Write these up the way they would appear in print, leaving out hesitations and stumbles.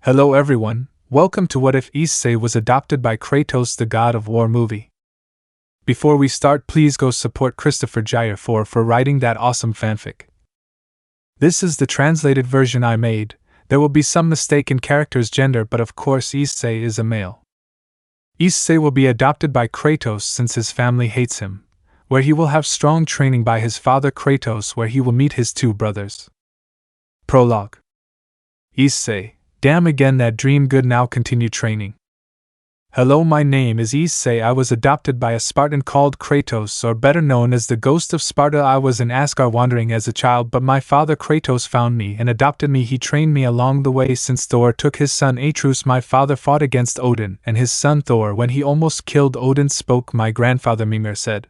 Hello everyone, welcome to What If Issei Was Adopted by Kratos the God of War movie. Before we start, please go support Christopher Jair for writing that awesome fanfic. This is the translated version I made. There will be some mistake in character's gender, but of course Issei is a male. Issei will be adopted by Kratos since his family hates him, where he will have strong training by his father Kratos, where he will meet his two brothers. Prologue. Issei. Damn again that dream, good, now continue training. Hello, my name is Issei. I was adopted by a Spartan called Kratos, or better known as the Ghost of Sparta. I was in Asgard wandering as a child, but my father Kratos found me and adopted me. He trained me along the way since Thor took his son Atreus. My father fought against Odin and his son Thor. When he almost killed Odin, spoke my grandfather Mimir said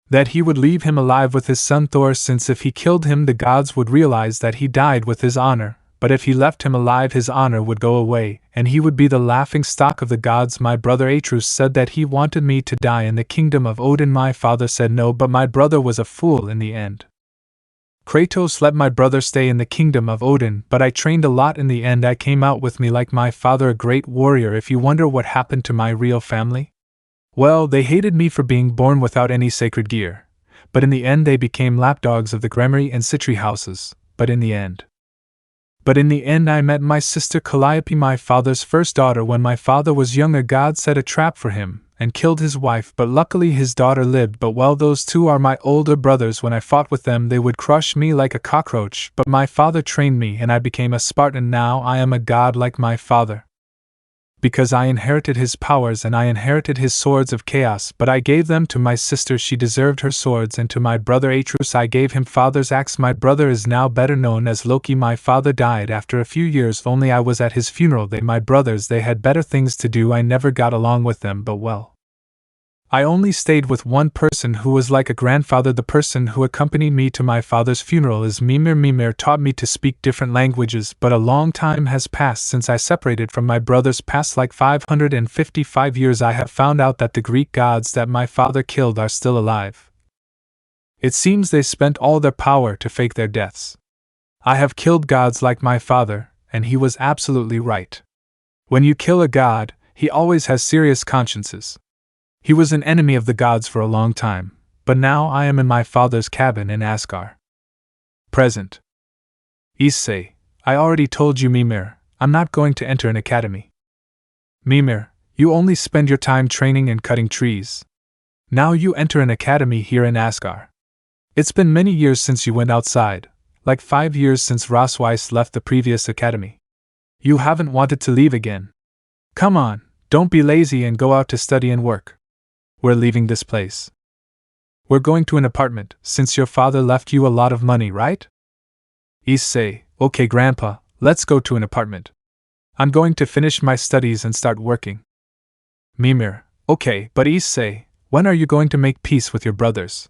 that he would leave him alive with his son Thor, since if he killed him the gods would realize that he died with his honor. But if he left him alive, his honor would go away, and he would be the laughing stock of the gods. My brother Atreus said that he wanted me to die in the kingdom of Odin. My father said no, but my brother was a fool in the end. Kratos let my brother stay in the kingdom of Odin, but I trained a lot. In the end I came out with me like my father, a great warrior. If you wonder what happened to my real family, well, they hated me for being born without any sacred gear, but in the end they became lapdogs of the Gremry and Citri houses. But in the end I met my sister Calliope, my father's first daughter. When my father was young, a god set a trap for him and killed his wife, but luckily his daughter lived. But well, those two are my older brothers. When I fought with them, they would crush me like a cockroach, but my father trained me and I became a Spartan. Now I am a god like my father, because I inherited his powers and I inherited his swords of chaos, but I gave them to my sister. She deserved her swords, and to my brother Atreus I gave him father's axe. My brother is now better known as Loki. My father died after a few years only. I was at his funeral. My brothers, they had better things to do. I never got along with them, but well, I only stayed with one person who was like a grandfather. The person who accompanied me to my father's funeral is Mimir. Mimir taught me to speak different languages, but a long time has passed since I separated from my brothers. Past like 555 years, I have found out that the Greek gods that my father killed are still alive. It seems they spent all their power to fake their deaths. I have killed gods like my father, and he was absolutely right. When you kill a god, he always has serious consciences. He was an enemy of the gods for a long time, but now I am in my father's cabin in Asgard. Present. Issei, I already told you, Mimir, I'm not going to enter an academy. Mimir, you only spend your time training and cutting trees. Now you enter an academy here in Asgard. It's been many years since you went outside, like 5 years since Rosweiss left the previous academy. You haven't wanted to leave again. Come on, don't be lazy and go out to study and work. We're leaving this place. We're going to an apartment, since your father left you a lot of money, right? Issei, okay grandpa, let's go to an apartment. I'm going to finish my studies and start working. Mimir, okay, but Issei, when are you going to make peace with your brothers?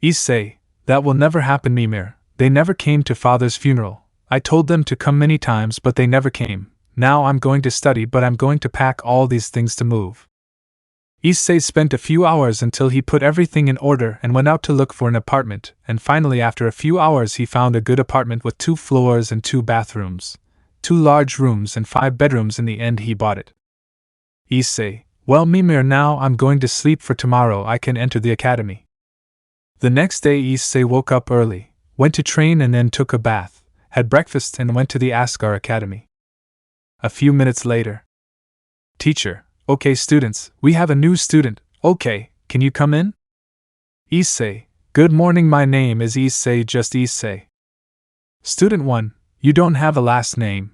Issei, that will never happen. Mimir, they never came to father's funeral. I told them to come many times, but they never came. Now I'm going to study, but I'm going to pack all these things to move. Issei spent a few hours until he put everything in order and went out to look for an apartment, and finally after a few hours he found a good apartment with 2 floors and 2 bathrooms, 2 large rooms and 5 bedrooms. In the end he bought it. Issei, well Mimir, now I'm going to sleep, for tomorrow I can enter the academy. The next day Issei woke up early, went to train and then took a bath, had breakfast and went to the Asgard Academy. A few minutes later. Teacher, okay students, we have a new student. Okay, can you come in? Issei, good morning, my name is Issei, just Issei. Student 1, you don't have a last name.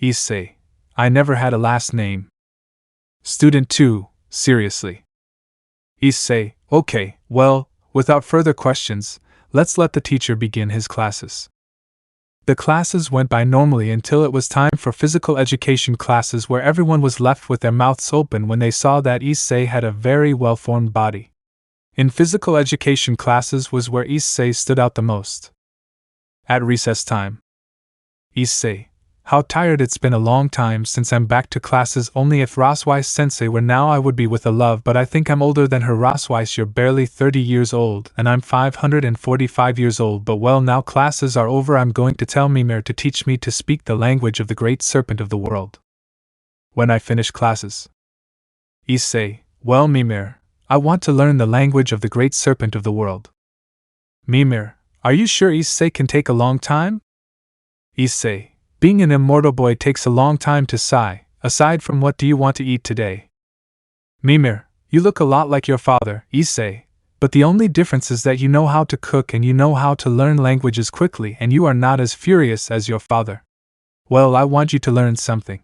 Issei, I never had a last name. Student 2, seriously. Issei, okay, well, without further questions, let's let the teacher begin his classes. The classes went by normally until it was time for physical education classes, where everyone was left with their mouths open when they saw that Issei had a very well-formed body. In physical education classes was where Issei stood out the most. At recess time. Issei, How tired it's been a long time since I'm back to classes. Only if Raswise sensei were now I would be with a love, but I think I'm older than her. Raswise, you're barely 30 years old and I'm 545 years old, but well, now classes are over. I'm going to tell Mimir to teach me to speak the language of the great serpent of the world. When I finish classes. Issei, well Mimir, I want to learn the language of the great serpent of the world. Mimir, are you sure Issei can take a long time? Issei, being an immortal boy takes a long time to sigh. Aside from, what do you want to eat today? Mimir, you look a lot like your father, Issei, but the only difference is that you know how to cook and you know how to learn languages quickly, and you are not as furious as your father. Well, I want you to learn something.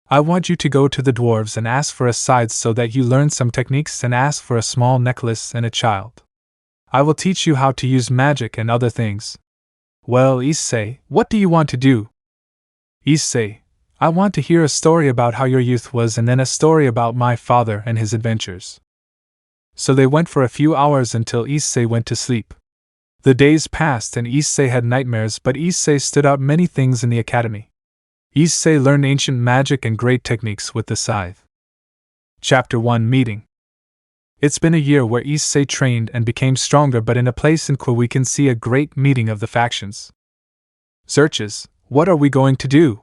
I want you to go to the dwarves and ask for a scythe so that you learn some techniques, and ask for a small necklace and a child. I will teach you how to use magic and other things. Well, Issei, what do you want to do? Issei, I want to hear a story about how your youth was, and then a story about my father and his adventures. So they went for a few hours until Issei went to sleep. The days passed and Issei had nightmares, but Issei stood out many things in the academy. Issei learned ancient magic and great techniques with the scythe. Chapter 1 Meeting. It's been a year where Issei trained and became stronger, but in a place in Kwa we can see a great meeting of the factions. Searches, what are we going to do?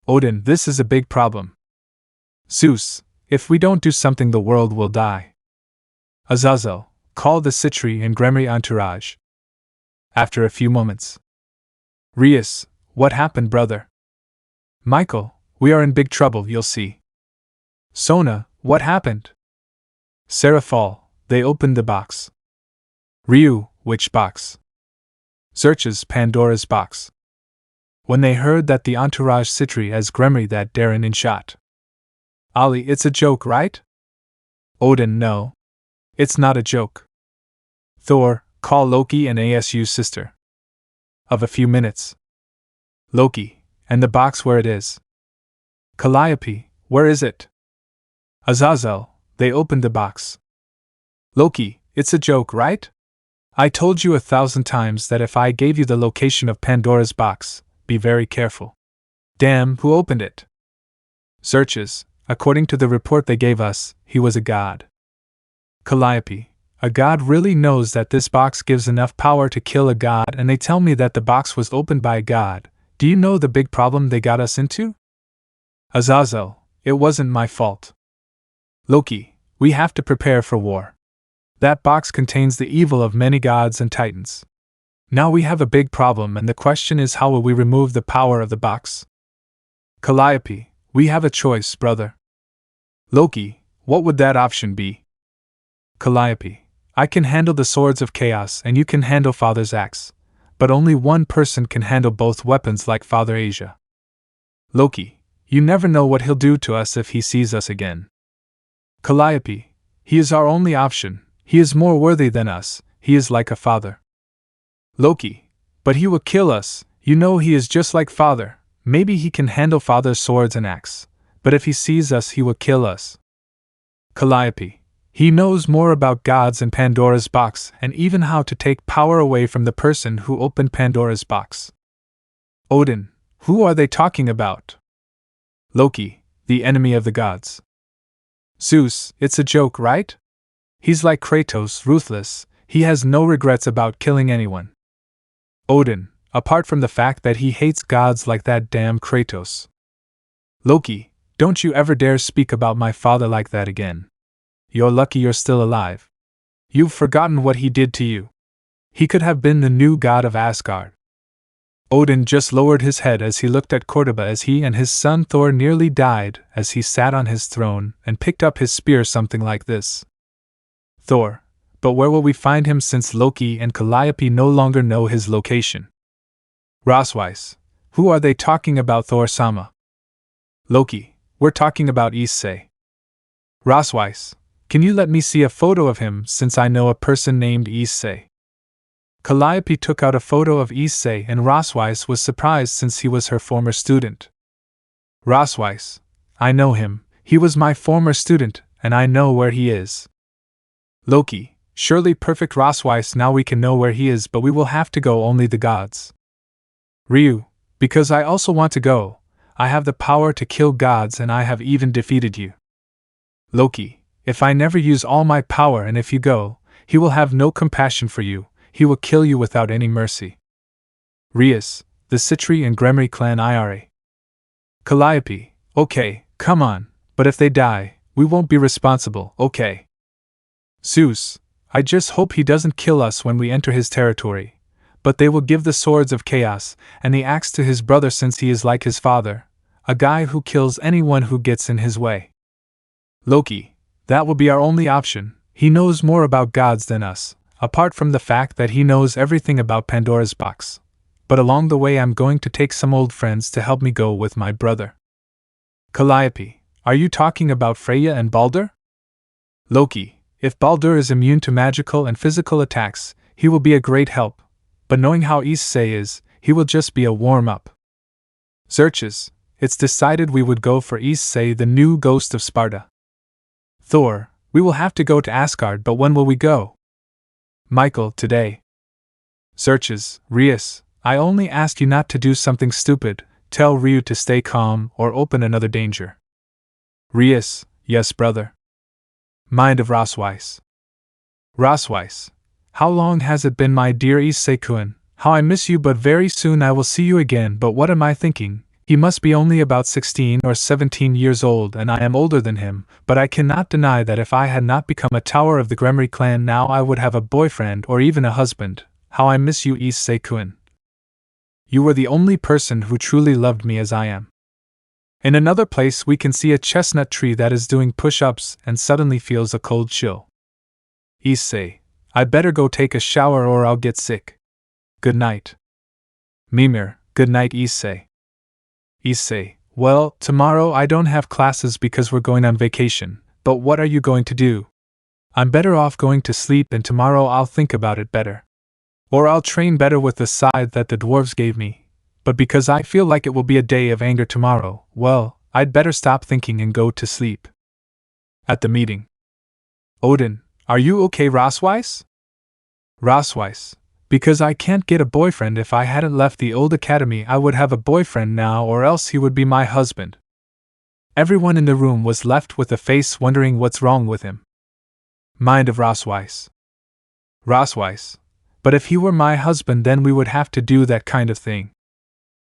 Odin, this is a big problem. Zeus, if we don't do something the world will die. Azazel, call the Citri and Gremry entourage. After a few moments. Rias, what happened, brother? Michael, we are in big trouble, you'll see. Sona, what happened? Seraphal, they opened the box. Ryu, which box? Searches Pandora's box. When they heard that the entourage Citri as Gremry that Darren in shot. Ali, it's a joke, right? Odin, no. It's not a joke. Thor, call Loki and Asu's sister. Of a few minutes. Loki, and the box where it is. Calliope, where is it? Azazel, they opened the box. Loki, it's a joke, right? I told you 1,000 times that if I gave you the location of Pandora's box, be very careful. Damn, who opened it? Searches, according to the report they gave us, he was a god. Calliope, a god really knows that this box gives enough power to kill a god, and they tell me that the box was opened by a god. Do you know the big problem they got us into? Azazel, it wasn't my fault. Loki, we have to prepare for war. That box contains the evil of many gods and titans. Now we have a big problem, and the question is, how will we remove the power of the box? Calliope, we have a choice, brother. Loki, what would that option be? Calliope, I can handle the swords of chaos and you can handle Father's axe, but only one person can handle both weapons like Father Asia. Loki, you never know what he'll do to us if he sees us again. Calliope, he is our only option, he is more worthy than us, he is like a father. Loki, but he will kill us, you know he is just like Father, maybe he can handle Father's swords and axe, but if he sees us he will kill us. Calliope, he knows more about gods and Pandora's box and even how to take power away from the person who opened Pandora's box. Odin, who are they talking about? Loki, the enemy of the gods. Zeus, it's a joke, right? He's like Kratos, ruthless, he has no regrets about killing anyone. Odin, apart from the fact that he hates gods like that damn Kratos. Loki, don't you ever dare speak about my father like that again. You're lucky you're still alive. You've forgotten what he did to you. He could have been the new god of Asgard. Odin just lowered his head as he looked at Cordoba as he and his son Thor nearly died as he sat on his throne and picked up his spear, something like this. Thor, but where will we find him since Loki and Calliope no longer know his location? Raswise, who are they talking about, Thor-sama? Loki, we're talking about Issei. Raswise, can you let me see a photo of him since I know a person named Issei? Calliope took out a photo of Issei and Raswise was surprised since he was her former student. Raswise, I know him, he was my former student, and I know where he is. Loki, surely perfect Raswise, now we can know where he is, but we will have to go only the gods. Ryu, Because I also want to go. I have the power to kill gods and I have even defeated you. Loki, if I never use all my power and if you go, he will have no compassion for you, he will kill you without any mercy. Rias, the Citri and Gremry clan IRA. Calliope, okay, come on, but if they die, we won't be responsible, okay? Zeus, I just hope he doesn't kill us when we enter his territory. But they will give the swords of chaos and the axe to his brother since he is like his father, a guy who kills anyone who gets in his way. Loki, that will be our only option. He knows more about gods than us, apart from the fact that he knows everything about Pandora's box. But along the way I'm going to take some old friends to help me go with my brother. Calliope, are you talking about Freya and Baldur? Loki, if Baldur is immune to magical and physical attacks, he will be a great help. But knowing how Issei is, he will just be a warm-up. Xerxes, it's decided we would go for Issei, the new ghost of Sparta. Thor, we will have to go to Asgard, but when will we go? Michael, today. Xerxes, Rias, I only ask you not to do something stupid, tell Ryu to stay calm or open another danger. Rias, yes brother. Mind of Rosweiss. Rosweiss. How long has it been, my dear Issei-kun? How I miss you, but very soon I will see you again. But what am I thinking? He must be only about 16 or 17 years old and I am older than him, but I cannot deny that if I had not become a tower of the Gremry clan now I would have a boyfriend or even a husband. How I miss you, Issei-kun. You were the only person who truly loved me as I am. In another place we can see a chestnut tree that is doing push-ups and suddenly feels a cold chill. Issei, I better go take a shower or I'll get sick. Good night. Mimir, good night Issei. Issei, well, tomorrow I don't have classes because we're going on vacation, but what are you going to do? I'm better off going to sleep and tomorrow I'll think about it better. Or I'll train better with the scythe that the dwarves gave me. But because I feel like it will be a day of anger tomorrow, well, I'd better stop thinking and go to sleep. At the meeting. Odin, are you okay, Rosweiss? Rosweiss, because I can't get a boyfriend. If I hadn't left the old academy I would have a boyfriend now or else he would be my husband. Everyone in the room was left with a face wondering what's wrong with him. Mind of Rosweiss. Rosweiss, but if he were my husband then we would have to do that kind of thing.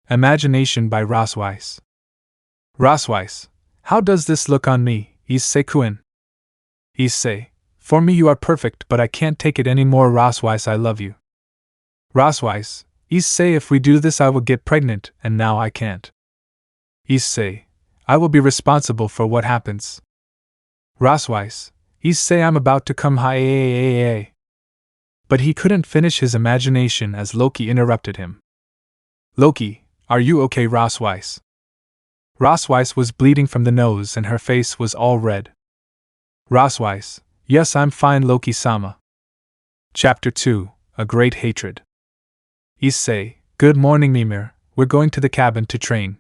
Imagination by Rosweiss. Rosweiss, how does this look on me, Issei-kun? Issei, for me you are perfect but I can't take it anymore. Rosweiss, I love you. Rosweiss, Issei, if we do this I will get pregnant and now I can't. Issei, I will be responsible for what happens. Rosweiss, Issei, I'm about to come high. But he couldn't finish his imagination as Loki interrupted him. Loki, are you okay, Rosweiss? Rosweiss was bleeding from the nose and her face was all red. Rosweiss, yes, I'm fine, Loki-sama. Chapter 2, A Great Hatred. Issei, good morning Mimir, we're going to the cabin to train.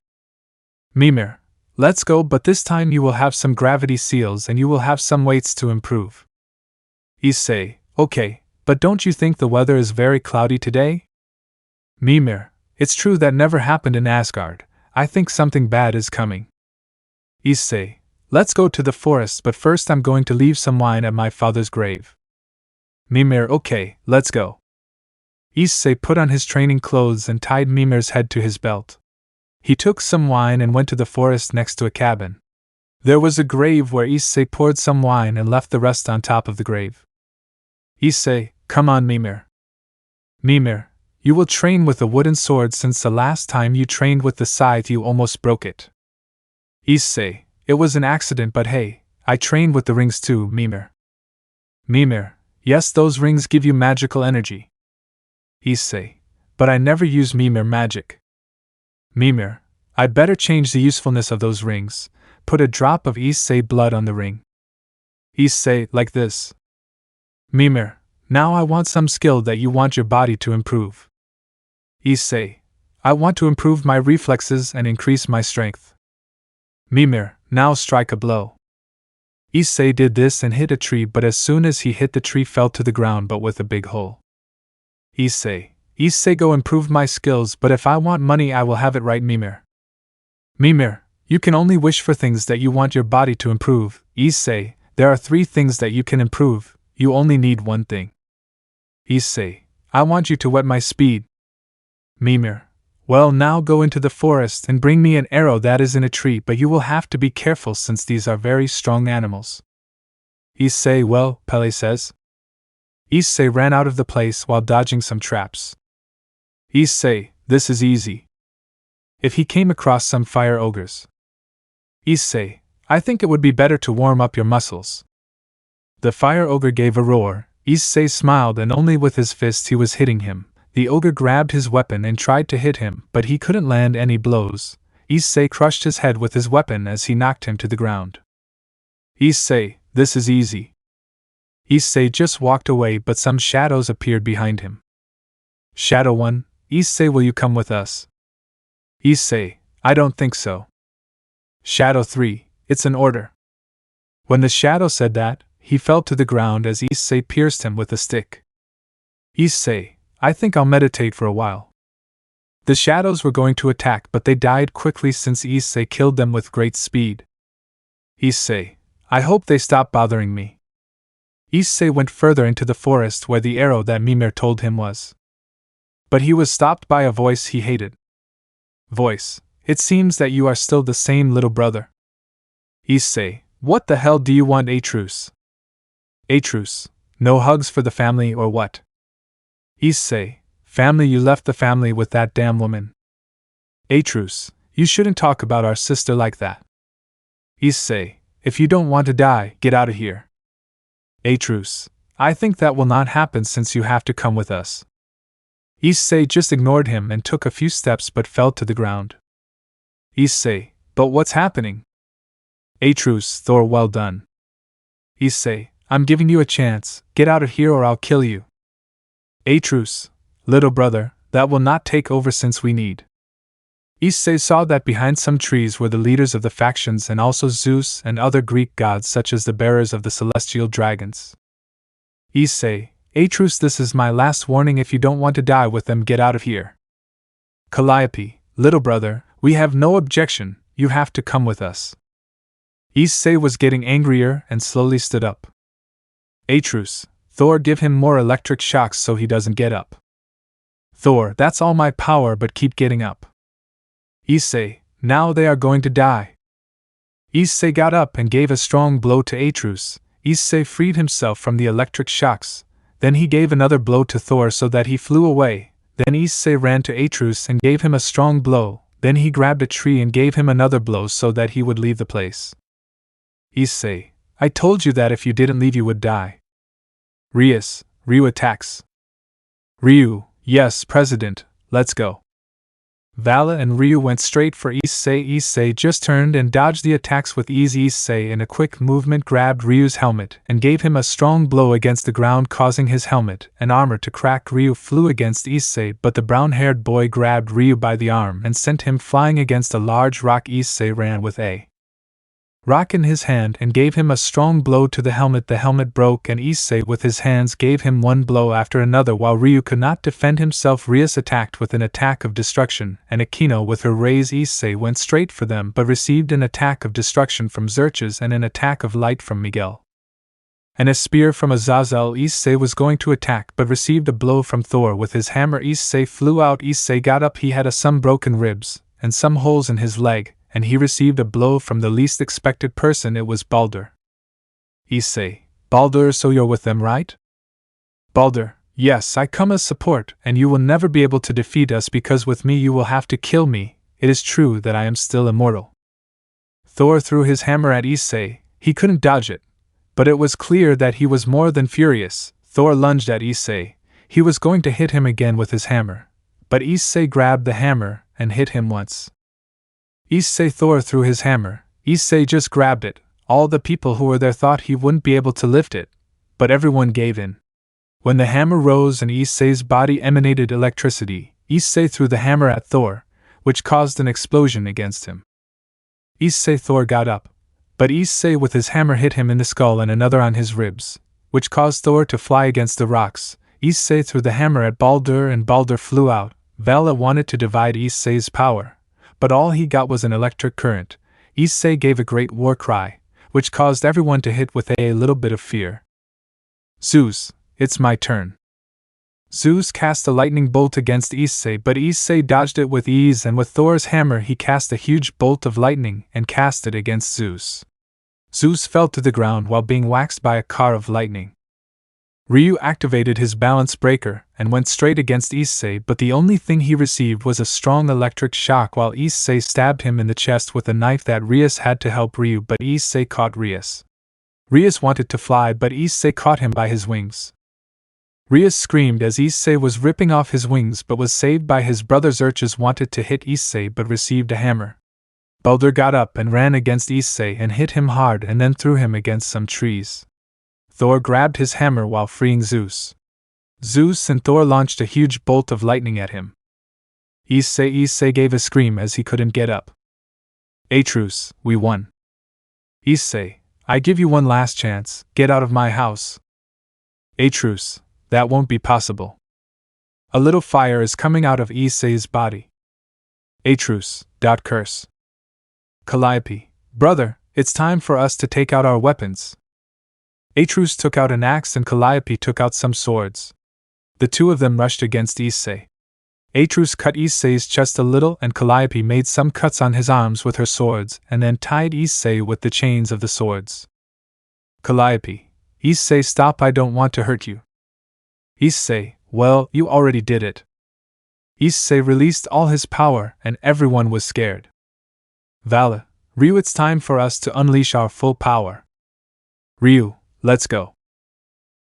Mimir, let's go, but this time you will have some gravity seals and you will have some weights to improve. Issei, okay, but don't you think the weather is very cloudy today? Mimir, it's true, that never happened in Asgard. I think something bad is coming. Issei, let's go to the forest, but first I'm going to leave some wine at my father's grave. Mimir, okay, let's go. Issei put on his training clothes and tied Mimir's head to his belt. He took some wine and went to the forest next to a cabin. There was a grave where Issei poured some wine and left the rest on top of the grave. Issei, come on Mimir. Mimir, you will train with a wooden sword since the last time you trained with the scythe you almost broke it. Issei, it was an accident, but hey, I trained with the rings too, Mimir. Mimir, yes, those rings give you magical energy. Issei, but I never use Mimir magic. Mimir, I'd better change the usefulness of those rings, put a drop of Issei blood on the ring. Issei, like this. Mimir, now I want some skill that you want your body to improve. Issei, I want to improve my reflexes and increase my strength. Mimir, now strike a blow. Issei did this and hit a tree, but as soon as he hit the tree fell to the ground but with a big hole. Issei, Issei go improve my skills, but if I want money I will have it, right, Mimir? Mimir, you can only wish for things that you want your body to improve. Issei, there are 3 things that you can improve, you only need 1 thing. Issei, I want you to whet my speed. Mimir, well, now go into the forest and bring me an arrow that is in a tree, but you will have to be careful since these are very strong animals. Issei, well, Pele says. Issei ran out of the place while dodging some traps. Issei, this is easy. If he came across some fire ogres. Issei, I think it would be better to warm up your muscles. The fire ogre gave a roar. Issei smiled, and only with his fists he was hitting him. The ogre grabbed his weapon and tried to hit him, but he couldn't land any blows. Issei crushed his head with his weapon as he knocked him to the ground. Issei, this is easy. Issei just walked away, but some shadows appeared behind him. Shadow 1, Issei, will you come with us? Issei, I don't think so. Shadow 3, it's an order. When the shadow said that, he fell to the ground as Issei pierced him with a stick. Issei, I think I'll meditate for a while. The shadows were going to attack, but they died quickly since Issei killed them with great speed. Issei, I hope they stop bothering me. Issei went further into the forest where the arrow that Mimir told him was. But he was stopped by a voice he hated. Voice, it seems that you are still the same little brother. Issei, what the hell do you want, a truce? A truce, no hugs for the family or what? Issei, family, you left the family with that damn woman. A truce, you shouldn't talk about our sister like that. Issei, if you don't want to die, get out of here. A truce, I think that will not happen since you have to come with us. Issei just ignored him and took a few steps but fell to the ground. Issei, but what's happening? A truce, Thor, well done. Issei, I'm giving you a chance, get out of here or I'll kill you. A truce, little brother, that will not take over since we need. Issei saw that behind some trees were the leaders of the factions and also Zeus and other Greek gods such as the bearers of the celestial dragons. Issei, a truce, this is my last warning, if you don't want to die with them, get out of here. Calliope, little brother, we have no objection, you have to come with us. Issei was getting angrier and slowly stood up. A truce, Thor, give him more electric shocks so he doesn't get up. Thor, that's all my power, but keep getting up. Issei, now they are going to die. Issei got up and gave a strong blow to Atreus. Issei freed himself from the electric shocks. Then he gave another blow to Thor so that he flew away. Then Issei ran to Atreus and gave him a strong blow. Then he grabbed a tree and gave him another blow so that he would leave the place. Issei, I told you that if you didn't leave you would die. Rias, Ryu attacks. Ryu, yes, President, let's go. Vala and Ryu went straight for Issei. Issei just turned and dodged the attacks with ease. Issei in a quick movement grabbed Ryu's helmet and gave him a strong blow against the ground, causing his helmet and armor to crack. Ryu flew against Issei, but the brown-haired boy grabbed Ryu by the arm and sent him flying against a large rock. Issei ran with a rock in his hand and gave him a strong blow to the helmet. The helmet broke and Issei with his hands gave him one blow after another while Ryu could not defend himself. Rias attacked with an attack of destruction and Akeno with her rays. Issei went straight for them but received an attack of destruction from Xerxes and an attack of light from Miguel. And a spear from Azazel. Issei was going to attack but received a blow from Thor with his hammer. Issei flew out. Issei got up. He had some broken ribs and some holes in his leg, and he received a blow from the least expected person. It was Baldur. Issei, Baldur, so you're with them, right? Baldur, yes, I come as support, and you will never be able to defeat us because with me you will have to kill me. It is true that I am still immortal. Thor threw his hammer at Issei. He couldn't dodge it, but it was clear that he was more than furious. Thor lunged at Issei. He was going to hit him again with his hammer, but Issei grabbed the hammer and hit him once. Issei Thor threw his hammer. Issei just grabbed it. All the people who were there thought he wouldn't be able to lift it, but everyone gave in. When the hammer rose and Issei's body emanated electricity, Issei threw the hammer at Thor, which caused an explosion against him. Issei Thor got up, but Issei with his hammer hit him in the skull and another on his ribs, which caused Thor to fly against the rocks. Issei threw the hammer at Baldur and Baldur flew out. Vala wanted to divide Issei's power, but all he got was an electric current. Issei gave a great war cry, which caused everyone to hit with a little bit of fear. Zeus, it's my turn. Zeus cast a lightning bolt against Issei, but Issei dodged it with ease, and with Thor's hammer he cast a huge bolt of lightning and cast it against Zeus. Zeus fell to the ground while being waxed by a car of lightning. Ryu activated his balance breaker and went straight against Issei, but the only thing he received was a strong electric shock while Issei stabbed him in the chest with a knife that Rias had to help Ryu, but Issei caught Rias. Rias wanted to fly, but Issei caught him by his wings. Rias screamed as Issei was ripping off his wings but was saved by his brother. Xerxes wanted to hit Issei but received a hammer. Baldur got up and ran against Issei and hit him hard and then threw him against some trees. Thor grabbed his hammer while freeing Zeus. Zeus and Thor launched a huge bolt of lightning at him. Issei gave a scream as he couldn't get up. Atreus, we won. Issei, I give you one last chance, get out of my house. Atreus, that won't be possible. A little fire is coming out of Issei's body. Atreus, curse. Calliope, brother, it's time for us to take out our weapons. Atreus took out an axe and Calliope took out some swords. The two of them rushed against Issei. Atreus cut Issei's chest a little and Calliope made some cuts on his arms with her swords and then tied Issei with the chains of the swords. Calliope, Issei, stop, I don't want to hurt you. Issei, well, you already did it. Issei released all his power and everyone was scared. Vala, Ryu, it's time for us to unleash our full power. Ryu, let's go.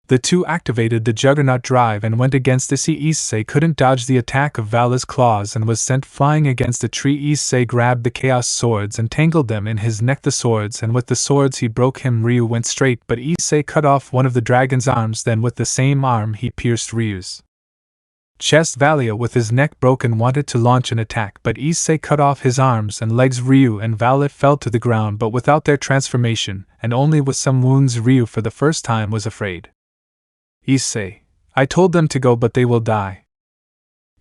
The two activated the Juggernaut drive and went against Issei. Issei couldn't dodge the attack of Vala's claws and was sent flying against a tree. Issei grabbed the chaos swords and tangled them in his neck. The swords, and with the swords he broke him. Ryu went straight, but Issei cut off one of the dragon's arms, then with the same arm he pierced Ryu's chest. Valia, with his neck broken, wanted to launch an attack, but Issei cut off his arms and legs. Ryu and Vala fell to the ground, but without their transformation, and only with some wounds. Ryu for the first time was afraid. Issei, I told them to go, but they will die.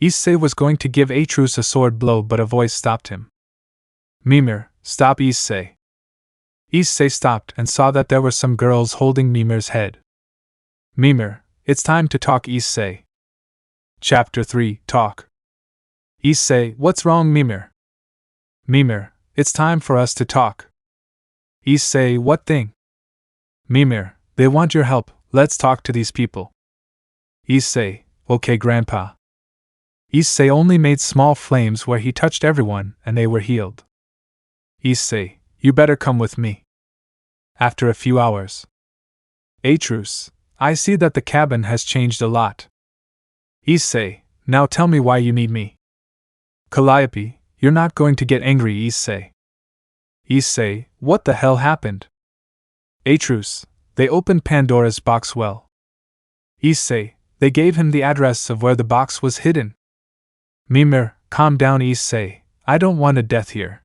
Issei was going to give Atreus a sword blow, but a voice stopped him. Mimir, stop Issei. Issei stopped and saw that there were some girls holding Mimir's head. Mimir, it's time to talk. Issei. Chapter 3, Talk. Issei, what's wrong, Mimir? Mimir, it's time for us to talk. Issei, what thing? Mimir, they want your help, let's talk to these people. Issei, okay grandpa. Issei only made small flames where he touched everyone and they were healed. Issei, you better come with me. After a few hours. Atreus, I see that the cabin has changed a lot. Issei, now tell me why you need me. Calliope, you're not going to get angry. Issei. Issei, what the hell happened? Atreus, they opened Pandora's box. Well. Issei, they gave him the address of where the box was hidden. Mimir, calm down. Issei, I don't want a death here.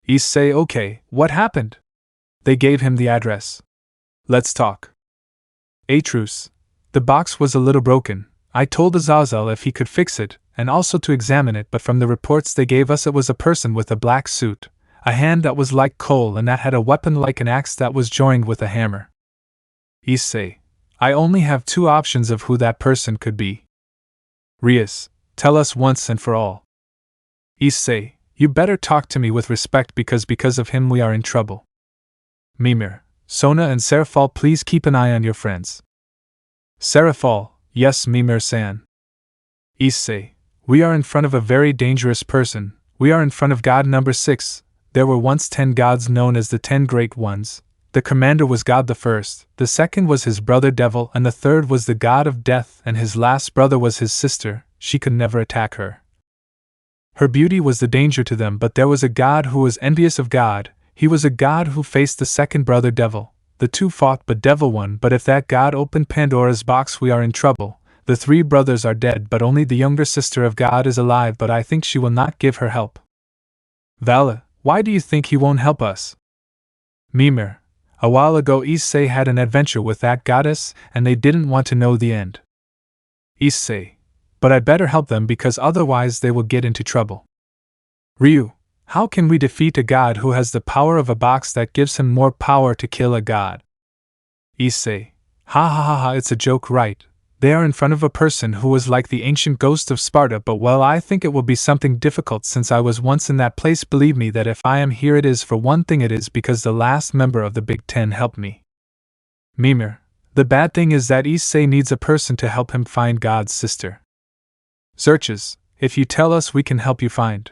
Issei, okay, what happened? They gave him the address. Let's talk. Atreus, the box was a little broken. I told Azazel if he could fix it, and also to examine it, but from the reports they gave us it was a person with a black suit, a hand that was like coal and that had a weapon like an axe that was joined with a hammer. Issei, I only have two options of who that person could be. Rias, tell us once and for all. Issei, you better talk to me with respect because of him we are in trouble. Mimir, Sona and Seraphal, please keep an eye on your friends. Seraphal, yes Mimir-san. Issei, we are in front of a very dangerous person, we are in front of God number 6, there were once 10 gods known as the 10 Great Ones, the commander was God the first, the second was his brother Devil, and the third was the god of death, and his last brother was his sister, she could never attack her. Her beauty was the danger to them, but there was a god who was envious of God, he was a god who faced the second brother Devil. The two fought but Devil won, but if that god opened Pandora's box we are in trouble. The 3 brothers are dead but only the younger sister of God is alive, but I think she will not give her help. Vala, why do you think he won't help us? Mimir, a while ago Issei had an adventure with that goddess and they didn't want to know the end. Issei. But I'd better help them because otherwise they will get into trouble. Ryu. How can we defeat a god who has the power of a box that gives him more power to kill a god? Issei. Ha ha ha ha, it's a joke, right? They are in front of a person who was like the ancient ghost of Sparta, but well, I think it will be something difficult since I was once in that place. Believe me that if I am here, it is for one thing, it is because the last member of the Big Ten helped me. Mimir. The bad thing is that Issei needs a person to help him find God's sister. Searches. If you tell us, we can help you find.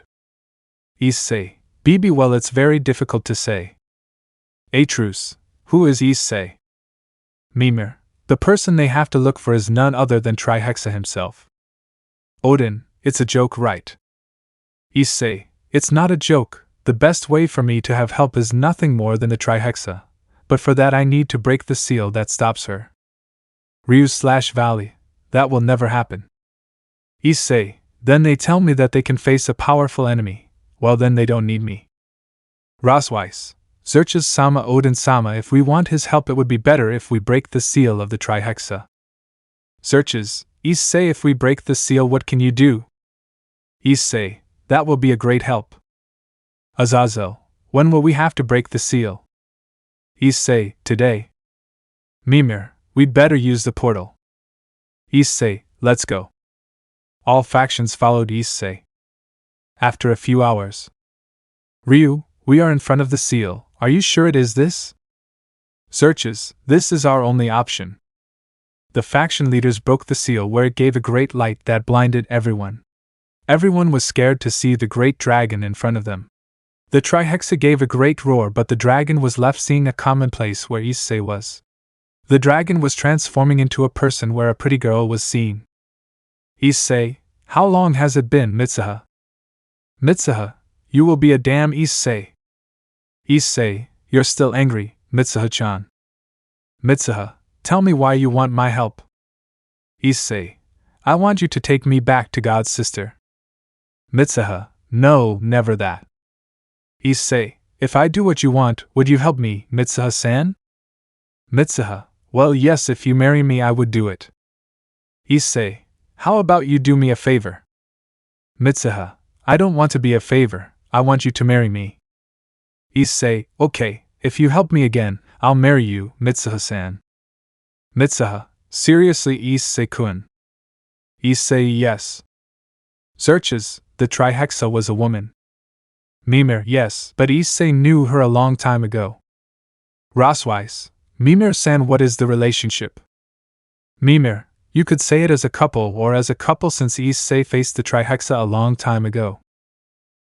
Issei. BB, well, it's very difficult to say. Atrus. Who is Issei? Mimir. The person they have to look for is none other than Trihexa himself. Odin. It's a joke, right? Issei. It's not a joke. The best way for me to have help is nothing more than the Trihexa, but for that I need to break the seal that stops her. Ryu/Valley. That will never happen. Issei. Then they tell me that they can face a powerful enemy. Well, then they don't need me. Rosweiss. Searches Sama Odin Sama. If we want his help, it would be better if we break the seal of the Trihexa. Searches. Issei. If we break the seal, what can you do? Issei. That will be a great help. Azazel. When will we have to break the seal? Issei. Today. Mimir. We'd better use the portal. Issei. Let's go. All factions followed Issei. After a few hours. Ryu. We are in front of the seal. Are you sure it is this? Searches. This is our only option. The faction leaders broke the seal where it gave a great light that blinded everyone. Everyone was scared to see the great dragon in front of them. The Trihexa gave a great roar, but the dragon was left seeing a common place where Issei was. The dragon was transforming into a person where a pretty girl was seen. Issei. How long has it been, Mitsuha? Mitsuha. You will be a damn Issei. Issei. You're still angry, Mitsuha-chan. Mitsuha. Tell me why you want my help. Issei. I want you to take me back to God's sister. Mitsuha. No, never that. Issei. If I do what you want, would you help me, Mitsuha-san? Mitsuha. Well, yes, if you marry me, I would do it. Issei. How about you do me a favor? Mitsuha. I don't want to be a favor, I want you to marry me. Issei. Okay, if you help me again, I'll marry you, Mitsuha-san. Mitsuha. Seriously, Issei-kun? Issei. Yes. Searches. The Trihexa was a woman. Mimir. Yes, but Issei knew her a long time ago. Rosweiss. Mimir-san, what is the relationship? Mimir. You could say it as a couple or as a couple since Issei faced the Trihexa a long time ago.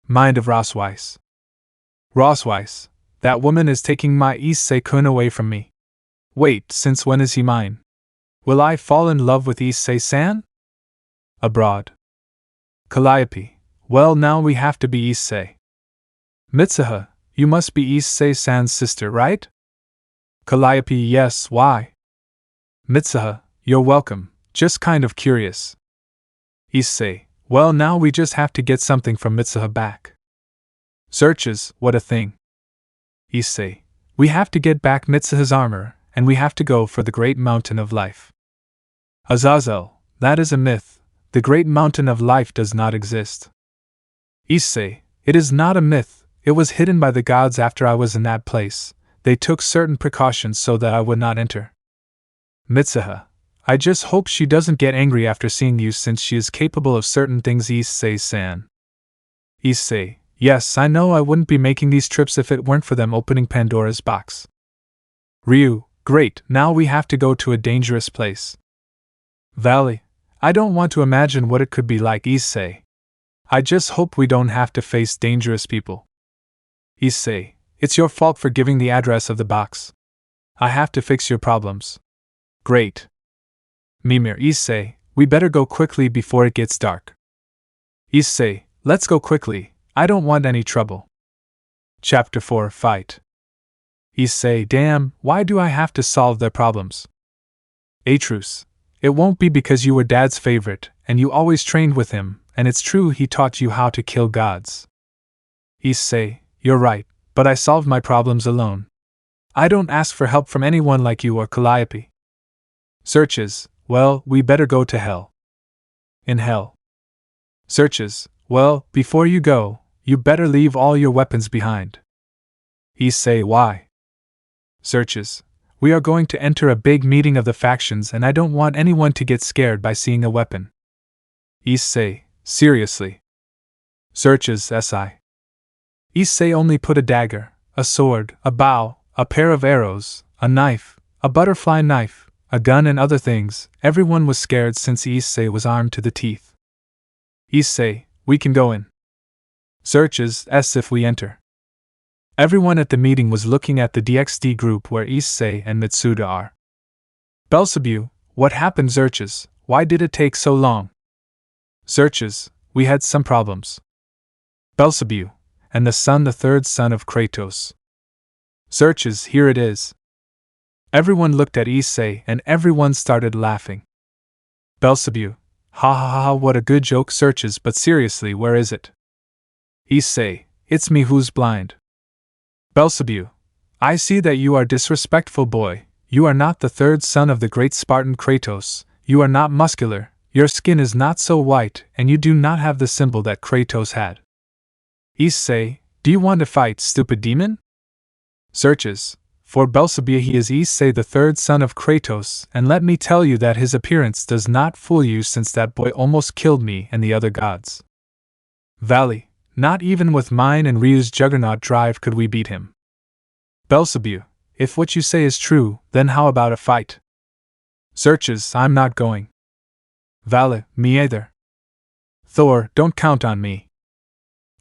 Mind of Rosweiss. Rosweiss. That woman is taking my Issei-kun away from me. Wait, since when is he mine? Will I fall in love with Issei-san? Abroad. Calliope. Well, now we have to be Issei. Mitsuha. You must be Issei-san's sister, right? Calliope. Yes, why? Mitsuha. You're welcome. Just kind of curious. Issei. Well, now we just have to get something from Mitsuha back. Searches. What a thing. Issei. We have to get back Mitsuha's armor, and we have to go for the Great Mountain of Life. Azazel. That is a myth. The Great Mountain of Life does not exist. Issei. It is not a myth. It was hidden by the gods after I was in that place. They took certain precautions so that I would not enter. Mitsuha. I just hope she doesn't get angry after seeing you since she is capable of certain things, Issei-san. Issei. Yes, I know I wouldn't be making these trips if it weren't for them opening Pandora's box. Ryu. Great, now we have to go to a dangerous place. Valley. I don't want to imagine what it could be like, Issei. I just hope we don't have to face dangerous people. Issei. It's your fault for giving the address of the box. I have to fix your problems. Great. Mimir. Issei, we better go quickly before it gets dark. Issei, let's go quickly, I don't want any trouble. Chapter 4 Fight. Issei. Damn, why do I have to solve their problems? Atrus. It won't be because you were Dad's favorite, and you always trained with him, and it's true he taught you how to kill gods. Issei. You're right, but I solved my problems alone. I don't ask for help from anyone like you or Calliope. Searches. Well, we better go to hell. In hell. Searches, well, before you go, you better leave all your weapons behind. Issei, why? Searches, we are going to enter a big meeting of the factions and I don't want anyone to get scared by seeing a weapon. Issei, seriously. Searches, SI. Issei only put a dagger, a sword, a bow, a pair of arrows, a knife, a butterfly knife, a gun and other things. Everyone was scared since Issei was armed to the teeth. Issei, we can go in. Searches, if we enter. Everyone at the meeting was looking at the DXD group where Issei and Mitsuda are. Belzebub, what happened? Searches, why did it take so long? Searches, we had some problems. Belzebub, and the third son of Kratos. Searches, here it is. Everyone looked at Issei and everyone started laughing. Belzebub, ha ha ha, what a good joke. Searches, but seriously, where is it? Issei, it's me who's blind. Belzebub, I see that you are disrespectful, boy. You are not the third son of the great Spartan Kratos, you are not muscular, your skin is not so white, and you do not have the symbol that Kratos had. Issei, do you want to fight, stupid demon? Searches, for Belzebub, he is Issei, the third son of Kratos, and let me tell you that his appearance does not fool you since that boy almost killed me and the other gods. Valley, not even with mine and Ryu's juggernaut drive could we beat him. Belzebub, if what you say is true, then how about a fight? Searches, I'm not going. Valley, me either. Thor, don't count on me.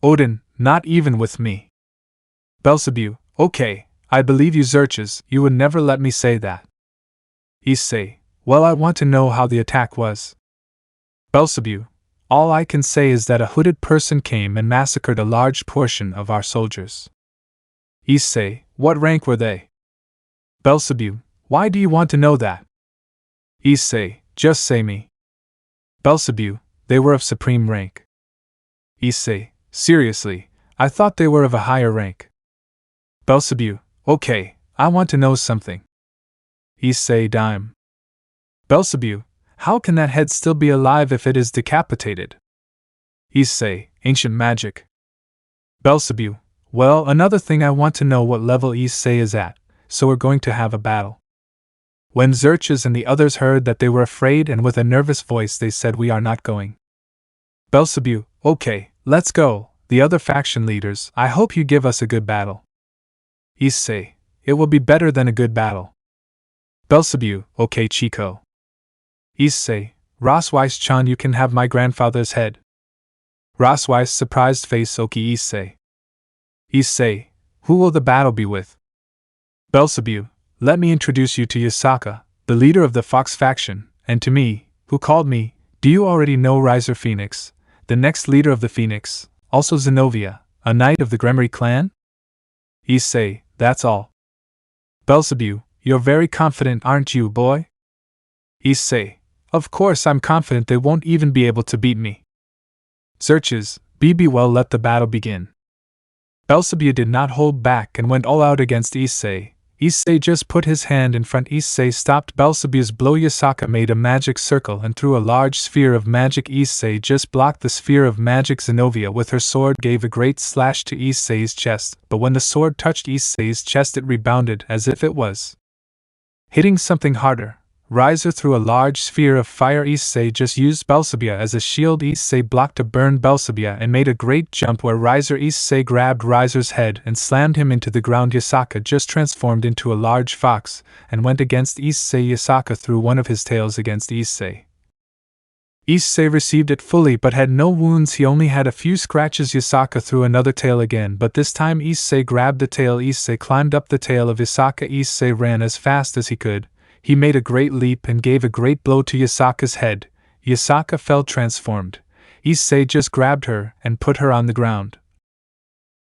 Odin, not even with me. Belzebub, okay, I believe you. Searches, you would never let me say that. Issei, well, I want to know how the attack was. Belzebub, all I can say is that a hooded person came and massacred a large portion of our soldiers. Issei, what rank were they? Belzebub, why do you want to know that? Issei, just say me. Belzebub, they were of supreme rank. Issei, seriously, I thought they were of a higher rank. Belzebub, okay, I want to know something. Issei, dime. Belzebub, how can that head still be alive if it is decapitated? Issei, ancient magic. Belzebub, well, another thing, I want to know what level Issei is at, so we're going to have a battle. When Xerxes and the others heard that, they were afraid, and with a nervous voice they said, we are not going. Belzebub, okay, let's go, the other faction leaders, I hope you give us a good battle. Issei, it will be better than a good battle. Belzebub, okay, Chico. Issei, Rosweiss-chan, you can have my grandfather's head. Rosweiss, surprised face, okay, Issei. Issei, who will the battle be with? Belzebub, let me introduce you to Yasaka, the leader of the Fox faction, and to me, who called me. Do you already know Riser Phoenix, the next leader of the Phoenix, also Zenobia, a knight of the Gremory clan? Issei, that's all. Belzebub, you're very confident, aren't you, boy? Issei, of course I'm confident they won't even be able to beat me. Searches, BB, well, let the battle begin. Belzebub did not hold back and went all out against Issei. Issei just put his hand in front. Issei stopped Belzebub's blow. Yasaka made a magic circle and threw a large sphere of magic. Issei just blocked the sphere of magic. Zenobia with her sword gave a great slash to Issei's chest, but when the sword touched Issei's chest it rebounded as if it was hitting something harder. Riser threw a large sphere of fire. Issei just used Belzebub as a shield. Issei blocked a burn Belzebub and made a great jump where Issei grabbed Riser's head and slammed him into the ground. Yasaka just transformed into a large fox and went against Issei. Yasaka threw one of his tails against Issei. Issei received it fully but had no wounds, he only had a few scratches. Yasaka threw another tail again, but this time Issei grabbed the tail. Issei climbed up the tail of Yasaka. Issei ran as fast as he could. He made a great leap and gave a great blow to Yasaka's head. Yasaka fell transformed. Issei just grabbed her and put her on the ground.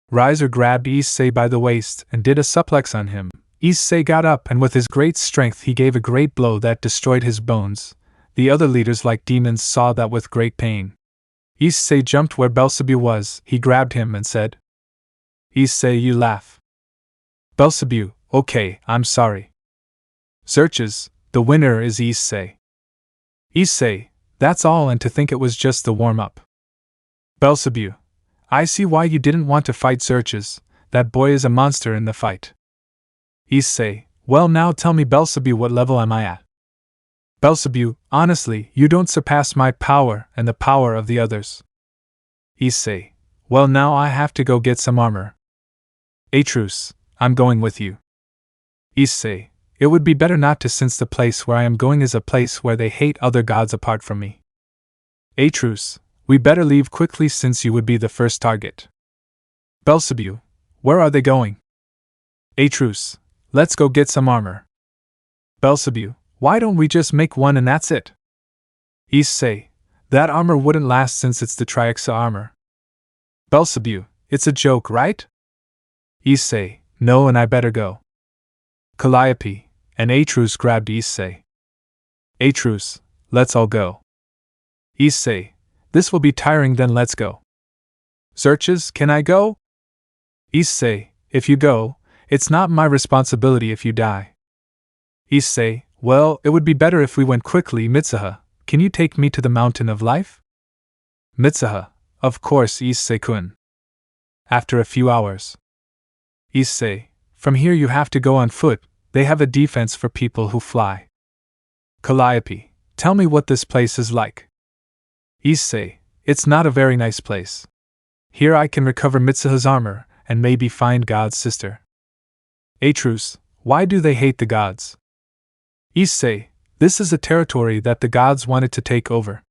Riser grabbed Issei by the waist and did a suplex on him. Issei got up and with his great strength he gave a great blow that destroyed his bones. The other leaders like demons saw that with great pain. Issei jumped where Belzebub was. He grabbed him and said, Issei, you laugh. Belzebub, okay, I'm sorry. Searches, the winner is Issei. Issei, That's all, and to think it was just the warm-up. Belzebub, I see why you didn't want to fight Xerxes. That boy is a monster in the fight. Issei, well now tell me Belzebub, what level am I at? Belzebub, honestly, you don't surpass my power and the power of the others. Issei, well now I have to go get some armor. Atreus, I'm going with you. Issei, it would be better not to, since the place where I am going is a place where they hate other gods apart from me. Atreus, we better leave quickly since you would be the first target. Belzebub, where are they going? Atreus, let's go get some armor. Belzebub, why don't we just make one and that's it? Issei, that armor wouldn't last since it's the trihexa armor. Belzebub, it's a joke, right? Issei, no, and I better go. Calliope and Atreus grabbed Issei. Atreus, let's all go. Issei, this will be tiring, then let's go. Xerxes, can I go? Issei, if you go, it's not my responsibility if you die. Issei, well, it would be better if we went quickly. Mitsuha, can you take me to the mountain of life? Mitsuha, of course, Issei-kun. After a few hours. Issei, from here you have to go on foot, they have a defense for people who fly. Calliope, tell me what this place is like. Issei, it's not a very nice place. Here I can recover Mitsuha's armor, and maybe find God's sister. Atreus, why do they hate the gods? Issei, this is a territory that the gods wanted to take over.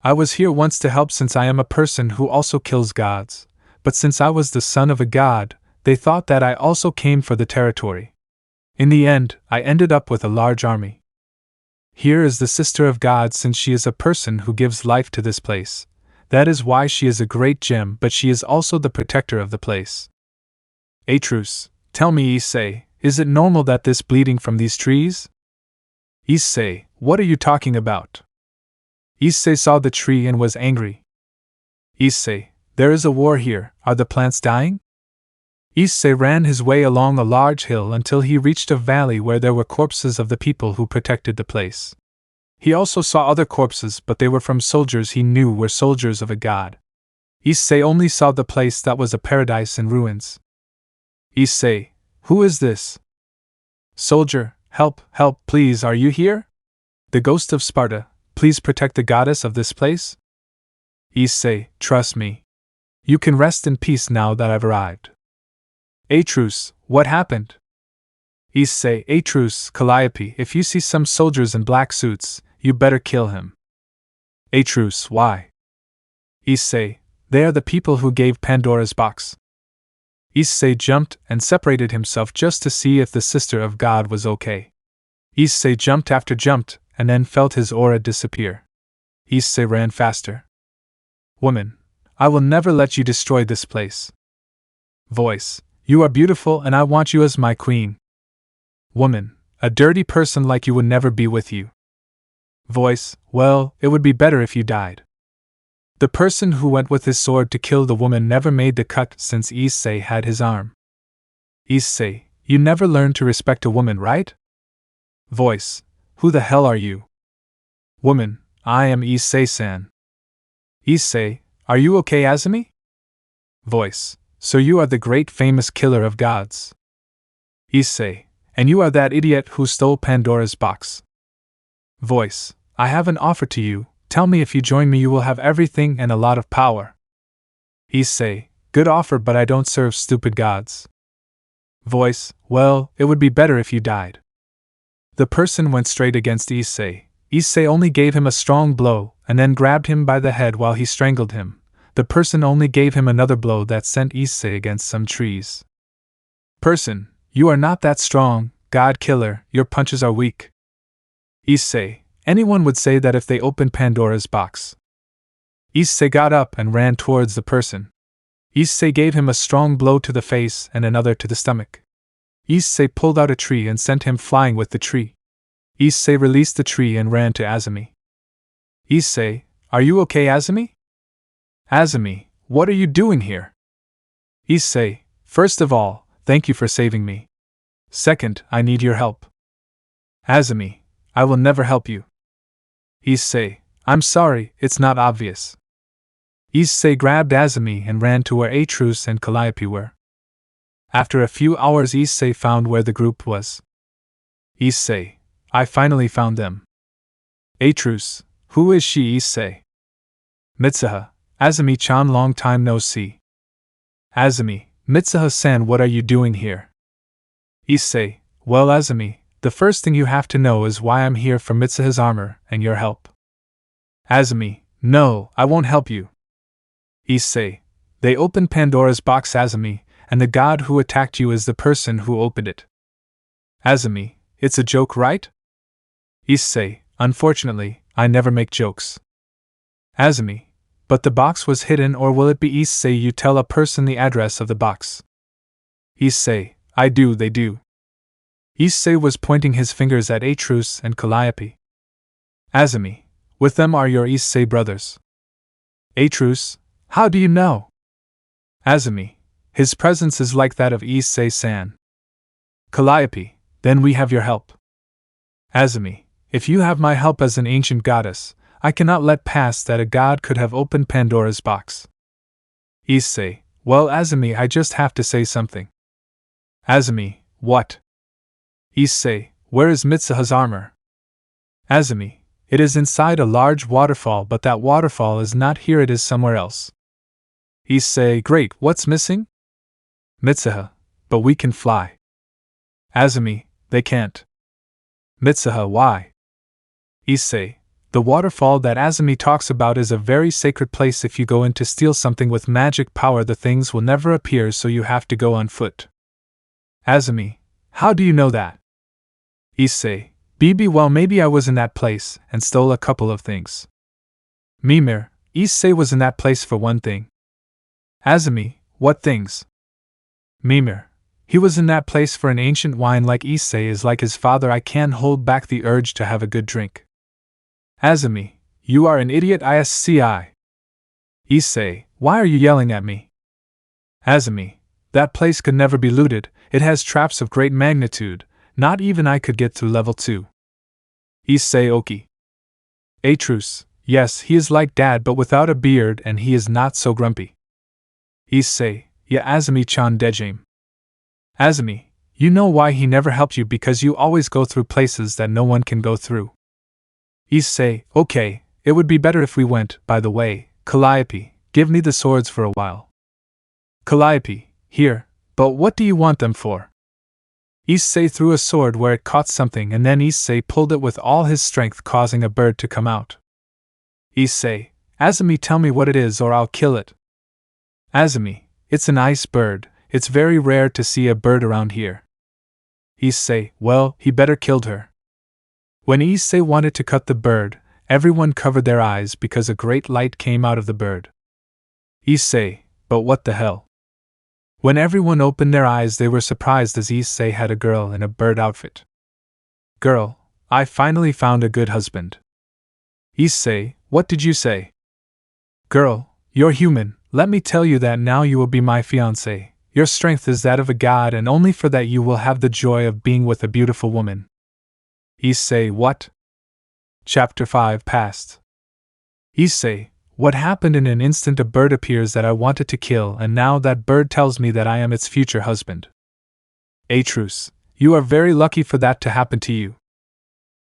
I was here once to help since I am a person who also kills gods, but since I was the son of a god, they thought that I also came for the territory. In the end, I ended up with a large army. Here is the sister of God, since she is a person who gives life to this place. That is why she is a great gem, but she is also the protector of the place. Atreus, tell me, Issei, is it normal that this bleeding from these trees? Issei, what are you talking about? Issei saw the tree and was angry. Issei, there is a war here, are the plants dying? Issei ran his way along a large hill until he reached a valley where there were corpses of the people who protected the place. He also saw other corpses, but they were from soldiers he knew were soldiers of a god. Issei only saw the place that was a paradise in ruins. Issei, who is this? Soldier, help, help, please, are you here? The ghost of Sparta, please protect the goddess of this place? Issei, trust me. You can rest in peace now that I've arrived. Atreus, what happened? Issei, Atreus, Calliope, if you see some soldiers in black suits, you better kill him. Atreus, why? Issei, they are the people who gave Pandora's box. Issei jumped and separated himself just to see if the sister of God was okay. Issei jumped after jumped, and then felt his aura disappear. Issei ran faster. Woman, I will never let you destroy this place. Voice, you are beautiful and I want you as my queen. Woman, a dirty person like you would never be with you. Voice, well, it would be better if you died. The person who went with his sword to kill the woman never made the cut since Issei had his arm. Issei, you never learned to respect a woman, right? Voice, who the hell are you? Woman, I am Issei-san. Issei, are you okay, Azumi? Voice, so you are the great famous killer of gods. Issei, and you are that idiot who stole Pandora's box. Voice, I have an offer to you, tell me if you join me you will have everything and a lot of power. Issei, good offer but I don't serve stupid gods. Voice, well, it would be better if you died. The person went straight against Issei. Issei only gave him a strong blow, and then grabbed him by the head while he strangled him. The person only gave him another blow that sent Issei against some trees. Person, you are not that strong, god killer, your punches are weak. Issei, anyone would say that if they opened Pandora's box. Issei got up and ran towards the person. Issei gave him a strong blow to the face and another to the stomach. Issei pulled out a tree and sent him flying with the tree. Issei released the tree and ran to Azumi. Issei, are you okay, Azumi? Azumi, what are you doing here? Issei, first of all, thank you for saving me. Second, I need your help. Azumi, I will never help you. Issei, I'm sorry, it's not obvious. Issei grabbed Azumi and ran to where Atrus and Calliope were. After a few hours, Issei found where the group was. Issei, I finally found them. Atrus, who is she? Issei. Mitsuha, Azumi-chan, long time no see. Azumi, Mitsuha-san, what are you doing here? Issei, well Azumi, the first thing you have to know is why I'm here for Mitsuha's armor and your help. Azumi, no, I won't help you. Issei, they opened Pandora's box, Azumi, and the god who attacked you is the person who opened it. Azumi, it's a joke, right? Issei, unfortunately, I never make jokes. Azumi, but the box was hidden, or will it be? Issei, you tell a person the address of the box. Issei, I do, they do. Issei was pointing his fingers at Atrus and Calliope. Azumi, with them are your Issei brothers. Atrus, how do you know? Azumi, his presence is like that of Issei-san. Calliope, then we have your help. Azumi, if you have my help as an ancient goddess, I cannot let pass that a god could have opened Pandora's box. Issei, well Azumi, I just have to say something. Azumi, what? Issei, where is Mitsuha's armor? Azumi, it is inside a large waterfall, but that waterfall is not here, it is somewhere else. Issei, great, what's missing? Mitsuha, but we can fly. Azumi, they can't. Mitsuha, why? Issei, the waterfall that Azumi talks about is a very sacred place. If you go in to steal something with magic power, the things will never appear, so you have to go on foot. Azumi, how do you know that? Issei, BB, well maybe I was in that place and stole a couple of things. Mimir, Issei was in that place for one thing. Azumi, what things? Mimir, he was in that place for an ancient wine. Like Issei is like his father, I can't hold back the urge to have a good drink. Azumi, you are an idiot. Isci. Issei, why are you yelling at me? Azumi, that place could never be looted, it has traps of great magnitude, not even I could get through level 2. Issei Oki. Atrus, yes, he is like dad but without a beard and he is not so grumpy. Issei, yeah Azumi-chan dejame. Azumi, you know why he never helped you, because you always go through places that no one can go through. Issei, okay, it would be better if we went. By the way, Calliope, give me the swords for a while. Calliope, here, but what do you want them for? Issei threw a sword where it caught something, and then Issei pulled it with all his strength, causing a bird to come out. Issei, Azumi, tell me what it is or I'll kill it. Azumi, it's an ice bird, it's very rare to see a bird around here. Issei, well, he better killed her. When Issei wanted to cut the bird, everyone covered their eyes because a great light came out of the bird. Issei, but what the hell? When everyone opened their eyes, they were surprised as Issei had a girl in a bird outfit. Girl, I finally found a good husband. Issei, what did you say? Girl, you're human, let me tell you that now you will be my fiancé. Your strength is that of a god, and only for that you will have the joy of being with a beautiful woman. Issei, what? Chapter 5 passed. Issei, what happened? In an instant a bird appears that I wanted to kill, and now that bird tells me that I am its future husband. Atrus, you are very lucky for that to happen to you.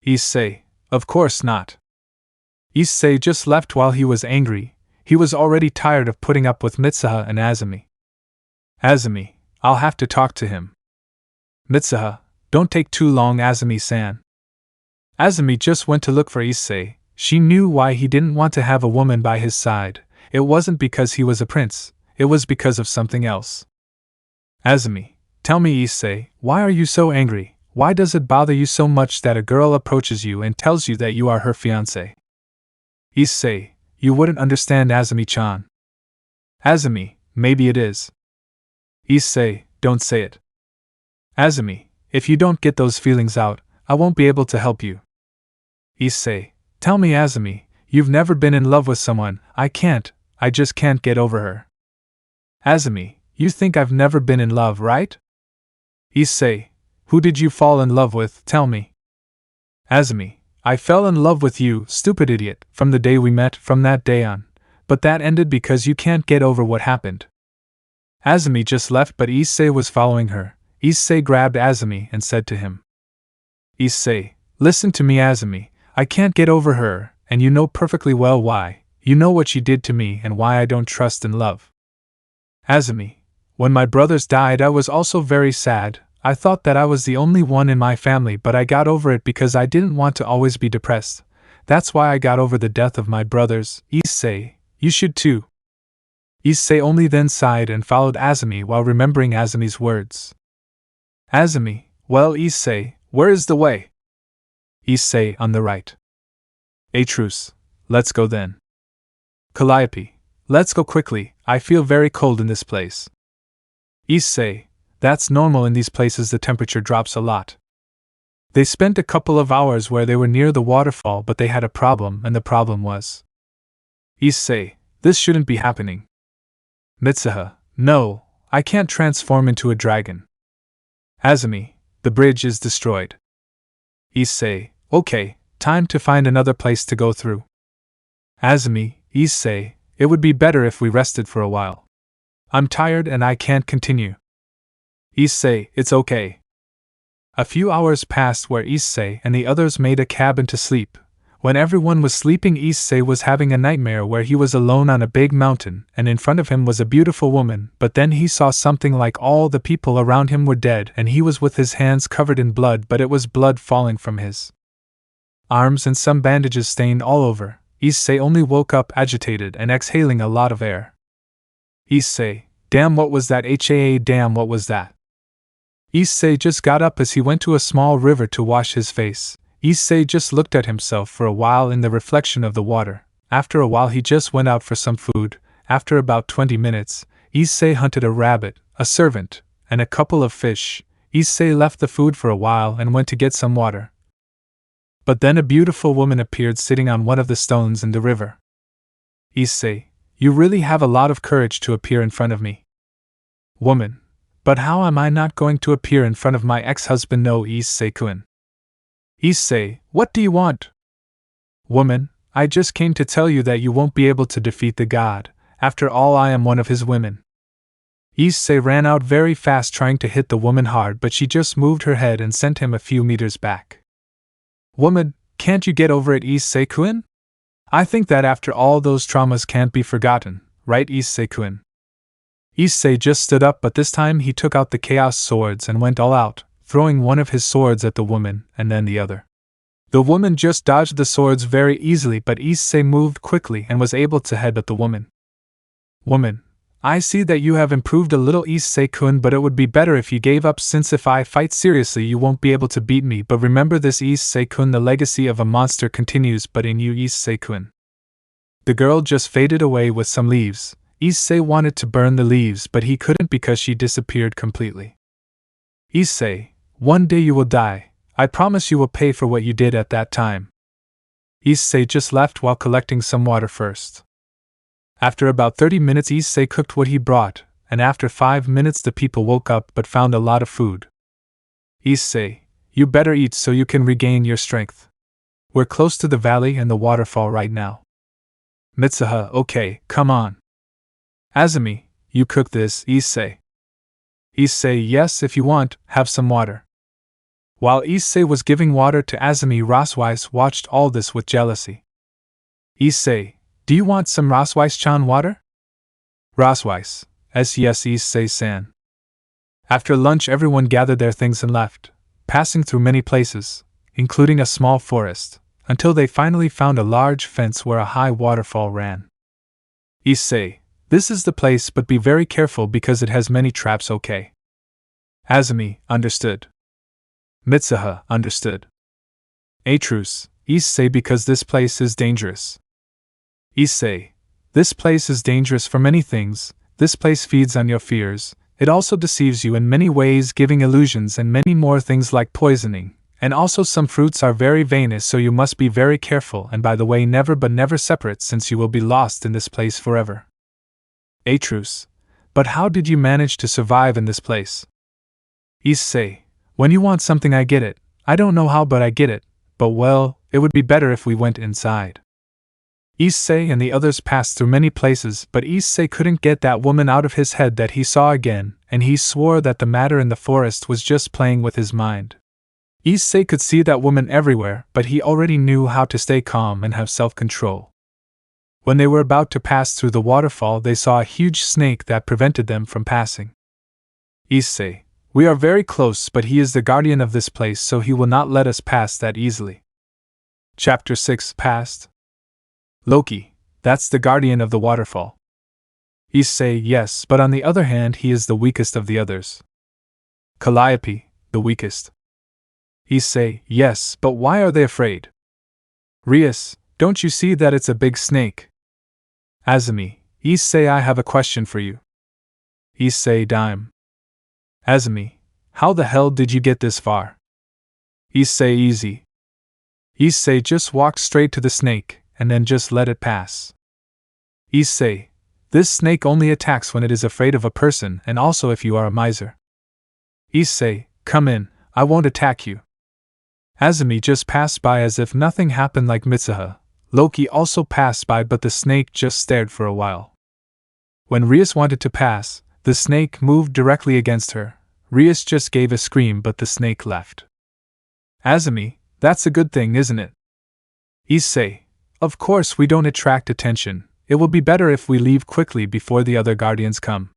Issei, of course not. Issei just left while he was angry, he was already tired of putting up with Mitsuha and Azumi. Azumi, I'll have to talk to him. Mitsuha, don't take too long, Azumi-san. Azumi just went to look for Issei. She knew why he didn't want to have a woman by his side. It wasn't because he was a prince, it was because of something else. Azumi, tell me Issei, why are you so angry? Why does it bother you so much that a girl approaches you and tells you that you are her fiancé? Issei, you wouldn't understand, Azumi-chan. Azumi, maybe it is. Issei, don't say it. Azumi, if you don't get those feelings out, I won't be able to help you. Issei, tell me Azumi, you've never been in love with someone. I just can't get over her. Azumi, you think I've never been in love, right? Issei, who did you fall in love with, tell me. Azumi, I fell in love with you, stupid idiot, from the day we met, from that day on, but that ended because you can't get over what happened. Azumi just left, but Issei was following her. Issei grabbed Azumi and said to him, Issei, listen to me, Azumi, I can't get over her, and you know perfectly well why. You know what she did to me and why I don't trust in love. Azumi, when my brothers died I was also very sad. I thought that I was the only one in my family, but I got over it because I didn't want to always be depressed. That's why I got over the death of my brothers. Issei, you should too. Issei only then sighed and followed Azumi while remembering Azumi's words. Azumi, well Issei, where is the way? Issei, on the right. A truce, let's go then. Calliope, let's go quickly, I feel very cold in this place. Issei, that's normal, in these places the temperature drops a lot. They spent a couple of hours where they were near the waterfall, but they had a problem, and the problem was. Issei, this shouldn't be happening. Mitsuha, no, I can't transform into a dragon. Azumi, the bridge is destroyed. Issei, okay, time to find another place to go through. Azumi, Issei, it would be better if we rested for a while. I'm tired and I can't continue. Issei, it's okay. A few hours passed where Issei and the others made a cabin to sleep. When everyone was sleeping, Issei was having a nightmare where he was alone on a big mountain, and in front of him was a beautiful woman, but then he saw something like all the people around him were dead, and he was with his hands covered in blood, but it was blood falling from his arms and some bandages stained all over. Issei only woke up agitated and exhaling a lot of air. Issei, damn, what was that? Damn, what was that? Issei just got up as he went to a small river to wash his face. Issei just looked at himself for a while in the reflection of the water. After a while he just went out for some food. After about 20 minutes, Issei hunted a rabbit, a servant, and a couple of fish. Issei left the food for a while and went to get some water. But then a beautiful woman appeared sitting on one of the stones in the river. Issei, you really have a lot of courage to appear in front of me. Woman, but how am I not going to appear in front of my ex-husband? No, Issei-kun. Issei, what do you want? Woman, I just came to tell you that you won't be able to defeat the god. After all, I am one of his women. Issei ran out very fast trying to hit the woman hard, but she just moved her head and sent him a few meters back. Woman, can't you get over it, Issei-kun? I think that after all those traumas can't be forgotten, right, Issei-kun? Issei just stood up, but this time he took out the chaos swords and went all out, throwing one of his swords at the woman and then the other. The woman just dodged the swords very easily, but Issei moved quickly and was able to headbutt the woman. Woman, I see that you have improved a little, Issei-kun, but it would be better if you gave up, since if I fight seriously you won't be able to beat me. But remember this, Issei-kun, the legacy of a monster continues, but in you, Issei-kun. The girl just faded away with some leaves. Issei wanted to burn the leaves, but he couldn't because she disappeared completely. Issei, one day you will die. I promise you will pay for what you did at that time. Issei just left while collecting some water first. After about 30 minutes Issei cooked what he brought, and after 5 minutes the people woke up but found a lot of food. Issei, you better eat so you can regain your strength. We're close to the valley and the waterfall right now. Mitsuha, okay, come on. Azumi, you cook this, Issei. Issei, yes, if you want, have some water. While Issei was giving water to Azumi, Raswise watched all this with jealousy. Issei, do you want some Raswise-chan water? Raswise, yes, Issei-san. After lunch everyone gathered their things and left, passing through many places, including a small forest, until they finally found a large fence where a high waterfall ran. Issei, this is the place, but be very careful because it has many traps, okay? Azumi, understood. Mitsuha, understood. A truce, Issei, because this place is dangerous. Issei, this place is dangerous for many things. This place feeds on your fears. It also deceives you in many ways, giving illusions and many more things like poisoning. And also some fruits are very venomous, so you must be very careful, and by the way, never but never separate, since you will be lost in this place forever. A truce. But how did you manage to survive in this place? Issei, when you want something I get it. I don't know how, but I get it. But well, it would be better if we went inside. Issei and the others passed through many places, but Issei couldn't get that woman out of his head that he saw again, and he swore that the matter in the forest was just playing with his mind. Issei could see that woman everywhere, but he already knew how to stay calm and have self-control. When they were about to pass through the waterfall, they saw a huge snake that prevented them from passing. Issei, we are very close, but he is the guardian of this place, so he will not let us pass that easily. Chapter 6 Past. Loki, that's the guardian of the waterfall. Issei, yes, but on the other hand he is the weakest of the others. Calliope, the weakest. Issei, yes, but why are they afraid? Rias, don't you see that it's a big snake? Azumi, Issei, I have a question for you. Issei, dime. Azumi, how the hell did you get this far? Issei, easy. Issei, just walk straight to the snake, and then just let it pass. Issei, this snake only attacks when it is afraid of a person and also if you are a miser. Issei, come in, I won't attack you. Azumi just passed by as if nothing happened like Mitsuha. Loki also passed by, but the snake just stared for a while. When Rias wanted to pass, the snake moved directly against her. Rias just gave a scream, but the snake left. Azumi, that's a good thing, isn't it? Issei, of course we don't attract attention. It will be better if we leave quickly before the other guardians come.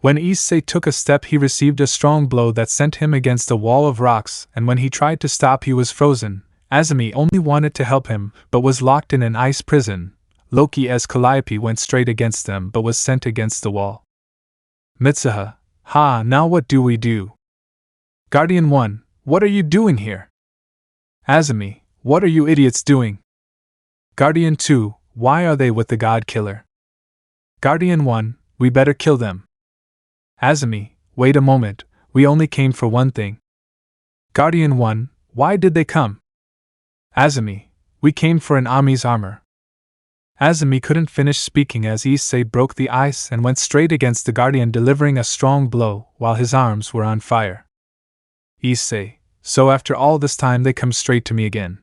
When Issei took a step, he received a strong blow that sent him against a wall of rocks, and when he tried to stop, he was frozen. Azumi only wanted to help him, but was locked in an ice prison. Loki as Calliope went straight against them but was sent against the wall. Mitsuha, ha, now what do we do? Guardian 1, what are you doing here? Azumi, what are you idiots doing? Guardian 2, why are they with the god killer? Guardian 1, we better kill them. Azumi, wait a moment, we only came for one thing. Guardian 1, why did they come? Azumi, we came for an Ami's armor. Azumi couldn't finish speaking as Issei broke the ice and went straight against the guardian, delivering a strong blow while his arms were on fire. Issei, so after all this time they come straight to me again.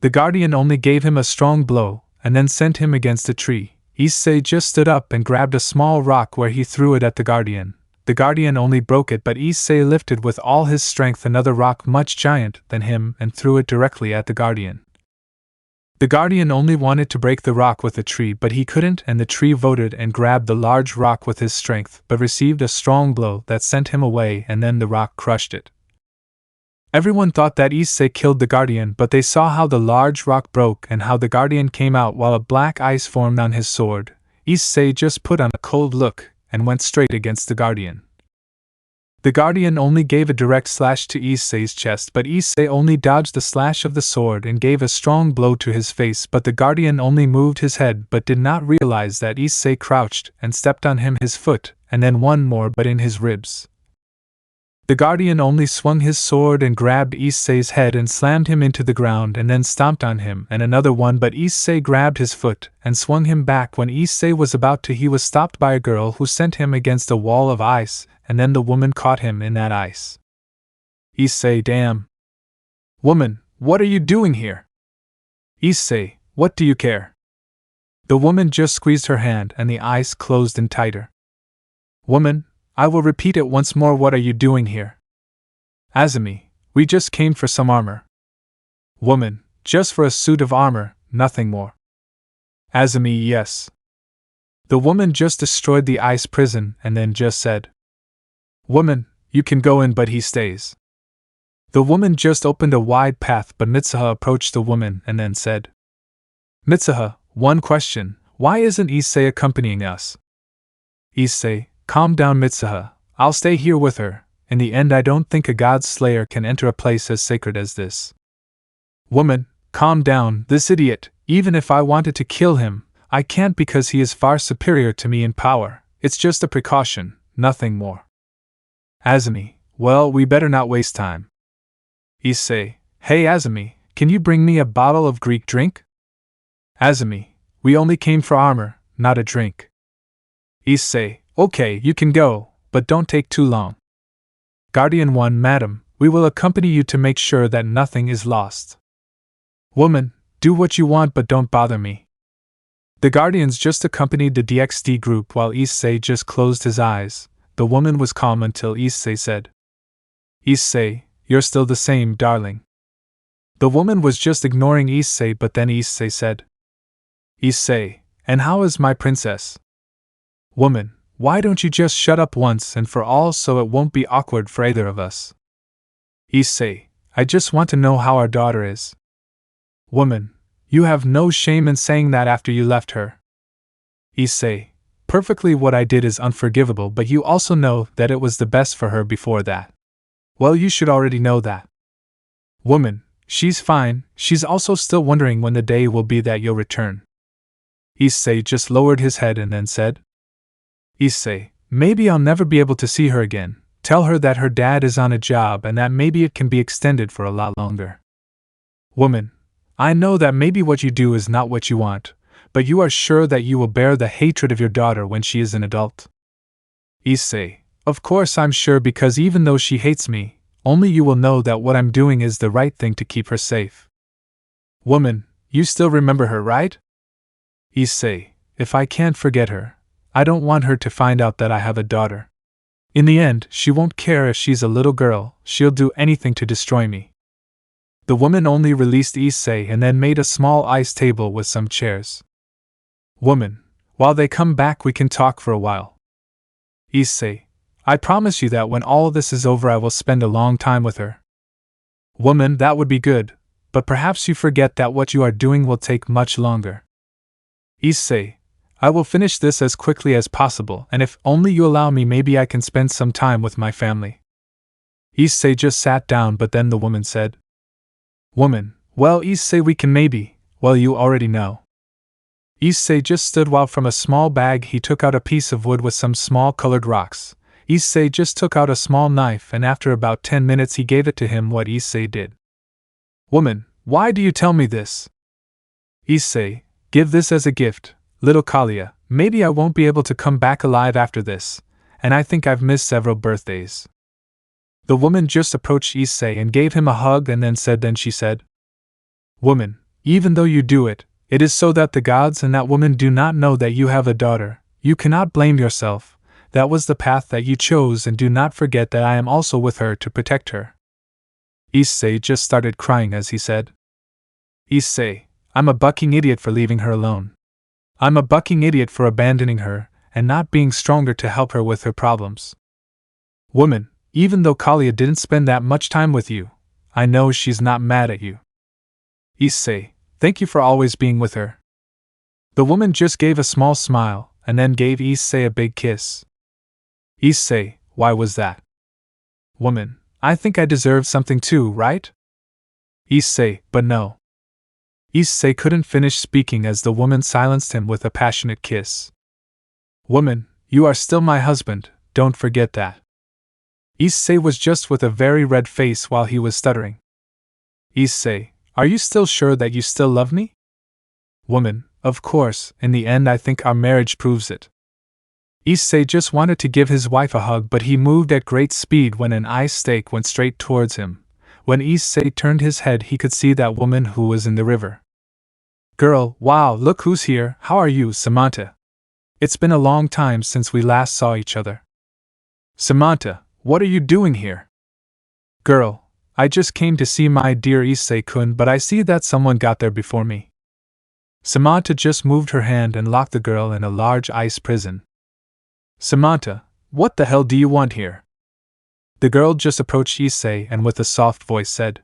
The guardian only gave him a strong blow and then sent him against a tree. Issei just stood up and grabbed a small rock where he threw it at the guardian. The guardian only broke it, but Issei lifted with all his strength another rock much giant than him and threw it directly at the guardian. The guardian only wanted to break the rock with the tree, but he couldn't, and the tree voted and grabbed the large rock with his strength, but received a strong blow that sent him away, and then the rock crushed it. Everyone thought that Issei killed the guardian, but they saw how the large rock broke and how the guardian came out while a black ice formed on his sword. Issei just put on a cold look and went straight against the guardian. The guardian only gave a direct slash to Issei's chest, but Issei only dodged the slash of the sword and gave a strong blow to his face, but the guardian only moved his head but did not realize that Issei crouched and stepped on his foot, and then one more but in his ribs. The guardian only swung his sword and grabbed Issei's head and slammed him into the ground and then stomped on him, and another one, but Issei grabbed his foot and swung him back. When Issei was about to, he was stopped by a girl who sent him against a wall of ice, and then the woman caught him in that ice. Issei, damn. Woman, what are you doing here? Issei, what do you care? The woman just squeezed her hand and the ice closed in tighter. Woman, I will repeat it once more, what are you doing here? Azumi, we just came for some armor. Woman, just for a suit of armor, nothing more. Azumi, yes. The woman just destroyed the ice prison and then just said, Woman, you can go in, but he stays. The woman just opened a wide path, but Mitsuha approached the woman and then said, Mitsuha, one question, why isn't Issei accompanying us? Issei, calm down Mitsuha, I'll stay here with her. In the end, I don't think a god slayer can enter a place as sacred as this. Woman, calm down, this idiot, even if I wanted to kill him, I can't because he is far superior to me in power. It's just a precaution, nothing more. Azumi, well, we better not waste time. Issei, hey Azumi, can you bring me a bottle of Greek drink? Azumi, we only came for armor, not a drink. Issei, okay, you can go, but don't take too long. Guardian 1, madam, we will accompany you to make sure that nothing is lost. Woman, do what you want but don't bother me. The Guardians just accompanied the DXD group while Issei just closed his eyes. The woman was calm until Issei said, Issei, you're still the same, darling. The woman was just ignoring Issei, but then Issei said, Issei, and how is my princess? Woman, why don't you just shut up once and for all so it won't be awkward for either of us? Issei, I just want to know how our daughter is. Woman, you have no shame in saying that after you left her. Issei, perfectly what I did is unforgivable, but you also know that it was the best for her before that. Well, you should already know that. Woman, she's fine, she's also still wondering when the day will be that you'll return. Issei just lowered his head and then said, Issei, maybe I'll never be able to see her again. Tell her that her dad is on a job and that maybe it can be extended for a lot longer. Woman, I know that maybe what you do is not what you want, but you are sure that you will bear the hatred of your daughter when she is an adult. Issei, of course I'm sure, because even though she hates me, only you will know that what I'm doing is the right thing to keep her safe. Woman, you still remember her, right? Issei, if I can't forget her, I don't want her to find out that I have a daughter. In the end, she won't care if she's a little girl, she'll do anything to destroy me. The woman only released Issei and then made a small ice table with some chairs. Woman, while they come back we can talk for a while. Issei, I promise you that when all this is over I will spend a long time with her. Woman, that would be good, but perhaps you forget that what you are doing will take much longer. Issei, I will finish this as quickly as possible, and if only you allow me, maybe I can spend some time with my family. Issei just sat down, but then the woman said, Woman, well, Issei, we can maybe, well, you already know. Issei just stood while from a small bag he took out a piece of wood with some small colored rocks. Issei just took out a small knife, and after about 10 minutes he gave it to him. What Issei did. Woman, why do you tell me this? Issei, give this as a gift. Little Kalia, maybe I won't be able to come back alive after this, and I think I've missed several birthdays. The woman just approached Issei and gave him a hug and then she said, Woman, even though you do it, it is so that the gods and that woman do not know that you have a daughter. You cannot blame yourself, that was the path that you chose, and do not forget that I am also with her to protect her. Issei just started crying as he said, Issei, I'm a bucking idiot for leaving her alone. I'm a bucking idiot for abandoning her, and not being stronger to help her with her problems. Woman, even though Kalia didn't spend that much time with you, I know she's not mad at you. Issei, thank you for always being with her. The woman just gave a small smile, and then gave Issei a big kiss. Issei, why was that? Woman, I think I deserve something too, right? Issei, but no. Issei couldn't finish speaking as the woman silenced him with a passionate kiss. Woman, you are still my husband, don't forget that. Issei was just with a very red face while he was stuttering. Issei, are you still sure that you still love me? Woman, of course, in the end I think our marriage proves it. Issei just wanted to give his wife a hug, but he moved at great speed when an ice stake went straight towards him. When Issei turned his head he could see that woman who was in the river. Girl, wow, look who's here, how are you, Samantha? It's been a long time since we last saw each other. Samantha, what are you doing here? Girl, I just came to see my dear Issei-kun, but I see that someone got there before me. Samantha just moved her hand and locked the girl in a large ice prison. Samantha, what the hell do you want here? The girl just approached Issei and with a soft voice said,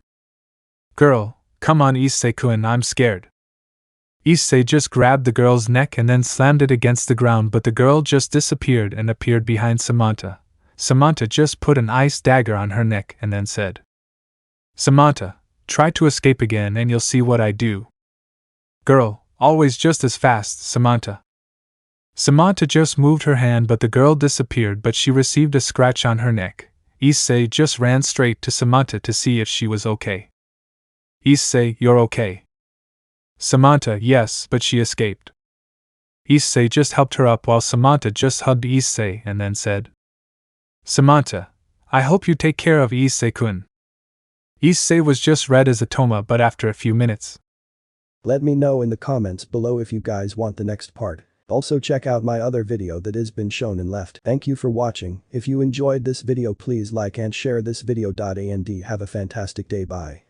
Girl, come on Issei-kun, I'm scared. Issei just grabbed the girl's neck and then slammed it against the ground, but the girl just disappeared and appeared behind Samantha. Samantha just put an ice dagger on her neck and then said, Samantha, try to escape again and you'll see what I do. Girl, always just as fast, Samantha. Samantha just moved her hand, but the girl disappeared, but she received a scratch on her neck. Issei just ran straight to Samantha to see if she was okay. Issei, you're okay. Samantha, yes, but she escaped. Issei just helped her up while Samantha just hugged Issei and then said, Samantha, I hope you take care of Issei-kun. Issei was just red as a toma, but after a few minutes, Let me know in the comments below if you guys want the next part. Also check out my other video that has been shown in left. Thank you for watching. If you enjoyed this video please like and share this video. And have a fantastic day. Bye.